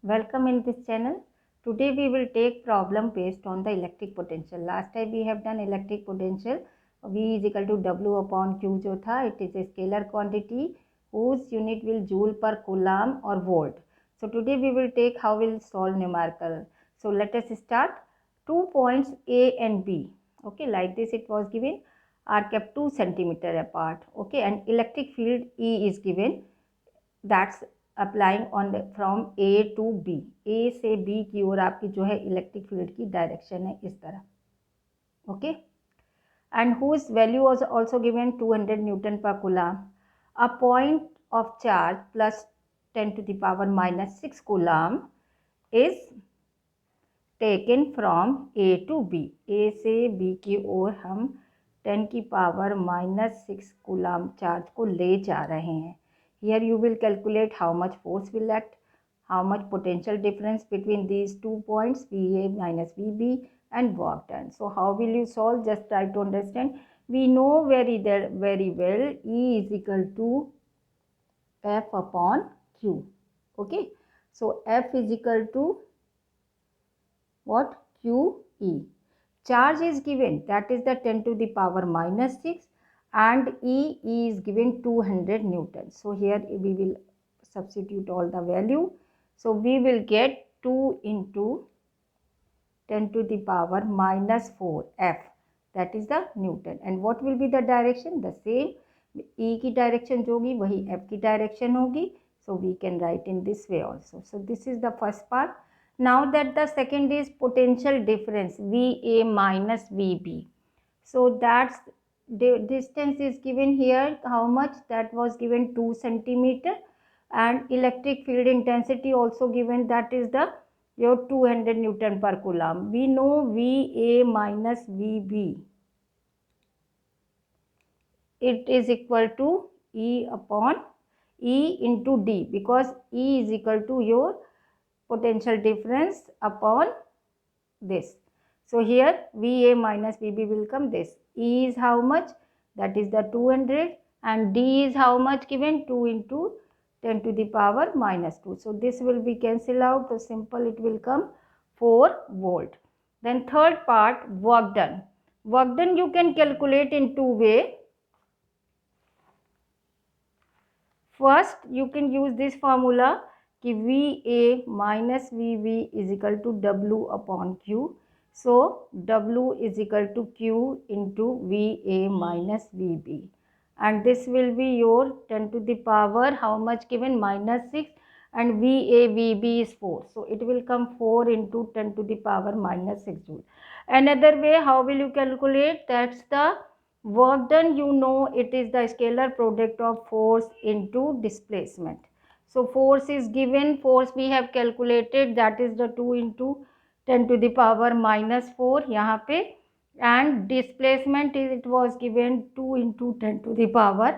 Welcome in this channel. Today we will take problem based on the electric potential. Last time we have done electric potential. V is equal to W upon Q जो था, it is a scalar quantity whose unit will joule per coulomb or volt. So today we will take how we'll solve numerical. So let us start. 2 points A and B. Okay, like this it was given, are kept 2 centimeter apart. Okay, and electric field E is given. That's applying on from A to B. A से B की ओर आपकी जो है electric field की direction है इस तरह. Okay, and whose value was also given 200 newton per coulomb. A point of charge plus 10 to the power minus 6 coulomb is taken from A to B. A से B की ओर हम 10 की power -6 coulomb charge को ले जा रहे हैं. Here you will calculate how much force will act, how much potential difference between these 2 points VA minus VB and work done. So how will you solve? Just try to understand. We know very well E is equal to F upon Q. Okay. So F is equal to what? QE. Charge is given, that is the 10 to the power -6. And E is given 200 Newton. So here we will substitute all the value. So we will get 2 into 10 to the power -4 F, that is the Newton. And what will be the direction? The same. E की direction जो होगी वही F की direction होगी. So we can write in this way also. So this is the first part. Now that the second is potential difference VA minus VB. So that's the distance is given here. How much? That was given 2 centimeter. And electric field intensity also given, that is the your 200 Newton per coulomb. We know VA minus VB, it is equal to E upon E into D, because E is equal to your potential difference upon this. So here VA minus VB will come this. E is how much? That is the 200. And D is how much given? 2 into 10 to the power -2. So this will be cancelled out. So simple, it will come 4 volt. Then third part, work done. Work done you can calculate in 2 ways. First you can use this formula कि VA minus VB is equal to W upon Q. So W is equal to Q into VA minus VB, and this will be your 10 to the power how much given? -6. And VA VB is 4, so it will come 4 into 10 to the power -6 joule. Another way, how will you calculate? That's the work done. You know it is the scalar product of force into displacement. So force is given, force we have calculated, that is the 2 into 10 to the power -4 यहाँ पे. And displacement is, it was given 2 into 10 to the power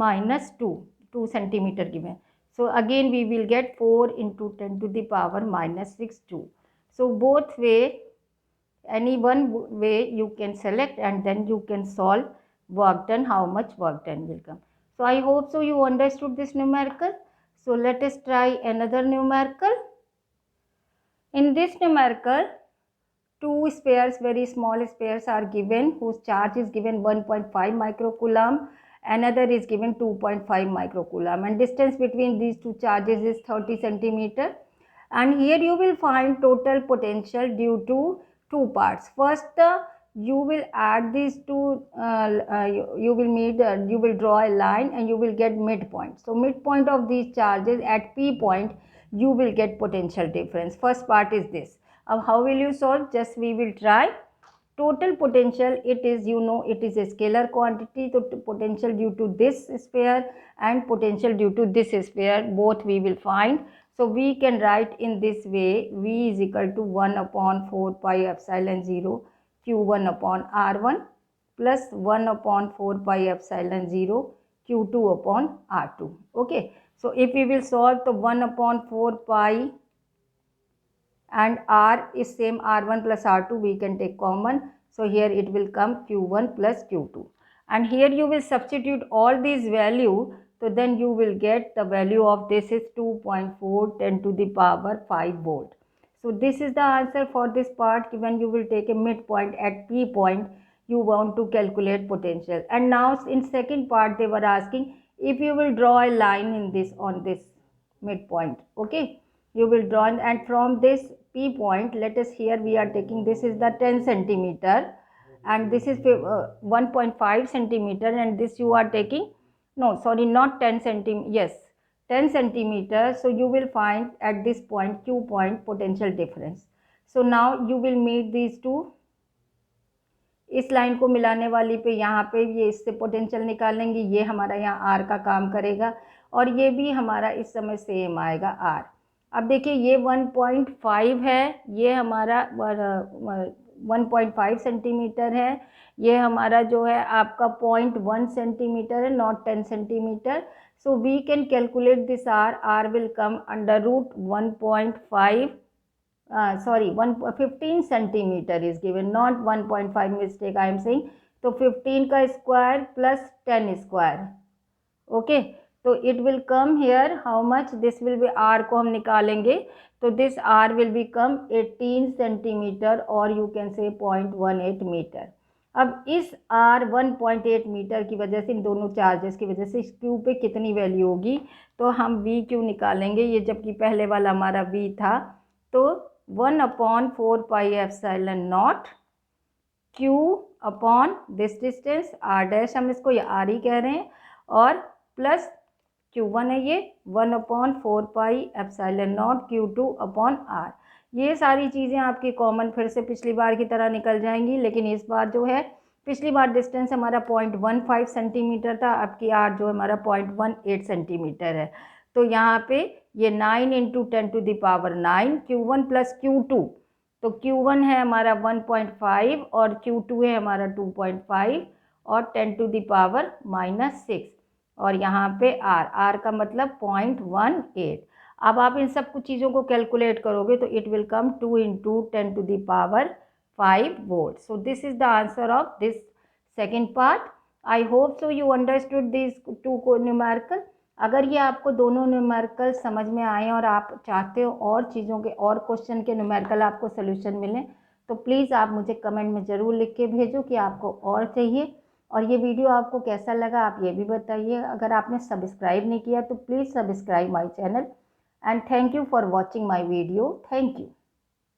-2 centimeter given. So again we will get 4 into 10 to the power -6 joule. So both way, any one way you can select, and then you can solve work done, how much work done will come. So I hope so you understood this numerical. So let us try another numerical. In this numerical, 2 spheres, very small spheres are given, whose charge is given 1.5 microcoulomb. Another is given 2.5 microcoulomb, and distance between these two charges is 30 centimeter. And here you will find total potential due to 2 parts. First, you will add these two, you will draw a line and you will get midpoint. So midpoint of these charges at P point, you will get potential difference. First part is this. How will you solve? Just we will try. Total potential, it is, you know, it is a scalar quantity. So potential due to this sphere and potential due to this sphere, both we will find. So we can write in this way: V is equal to 1 upon 4 pi epsilon 0 Q1 upon R1 plus 1 upon 4 pi epsilon 0 Q2 upon R2. Okay. So if we will solve the 1 upon 4 pi and R is same R1 plus R2, we can take common. So here it will come Q1 plus Q2. And here you will substitute all these value. So then you will get the value of this is 2.4 10 to the power 5 volt. So this is the answer for this part. When you will take a midpoint at P point, you want to calculate potential. And now in second part they were asking if you will draw a line in this on this midpoint. Okay, you will draw, and from this P point, let us here we are taking, this is the 10 centimeter and this is 1.5 centimeter, and this you are taking, no sorry, not 10 centimeter, yes 10 centimeter. So you will find at this point Q point potential difference. So now you will meet these two, इस line को मिलाने वाली पे यहाँ पे ये इससे potential निकालेंगे, ये हमारा यहाँ R का काम करेगा और ये भी हमारा इस समय सेम आएगा R। अब देखिए ये 1.5 है, ये हमारा 1.5 सेंटीमीटर है, ये हमारा जो है आपका 0.1 सेंटीमीटर है, not 10 centimetre. So we can calculate this R will come under root 1.5 15 centimeter is given, not 1.5, mistake I am saying. तो 15 का स्क्वायर प्लस 10 स्क्वायर, ओके, तो it will come here how much, this will be R को हम निकालेंगे तो this R will be come 18 centimetre और you can say 0.18 metre. अब इस R 1.8 मीटर की वजह से, इन दोनों चार्जेस की वजह से इस Q पे कितनी वैल्यू होगी, तो हम VQ निकालेंगे, ये जबकि पहले वाला हमारा V था, तो 1/4 pi epsilon naught Q upon this distance R dash, हम इसको ये R ही कह रहे हैं, और प्लस Q1 है ये 1/4 pi epsilon naught Q2 upon R। ये सारी चीज़ें आपकी कॉमन फिर से पिछली बार की तरह निकल जाएंगी, लेकिन इस बार जो है, पिछली बार डिस्टेंस हमारा 0.15 सेंटीमीटर था, अब की R जो हमारा 0.18 सेंटीमीटर है। तो यहाँ पे ये 9 × 10 to the power 9 Q1 plus Q2, तो Q1 है हमारा 1.5 और Q2 है हमारा 2.5 और 10 to the power -6, और यहाँ पे R का मतलब 0.18। अब आप इन सब कुछ चीज़ों को कैलकुलेट करोगे तो it will come 2 × 10 to the power 5 volt. So this is the answer of this second part. I hope so you understood these two numerical. अगर ये आपको दोनों न्यूमेरिकल समझ में आए और आप चाहते हो और चीज़ों के और क्वेश्चन के न्यूमेरिकल आपको सोल्यूशन मिलें, तो प्लीज़ आप मुझे कमेंट में ज़रूर लिख के भेजो कि आपको और चाहिए। और ये वीडियो आपको कैसा लगा आप ये भी बताइए। अगर आपने सब्सक्राइब नहीं किया तो please subscribe my channel, and thank you for watching my video. Thank you.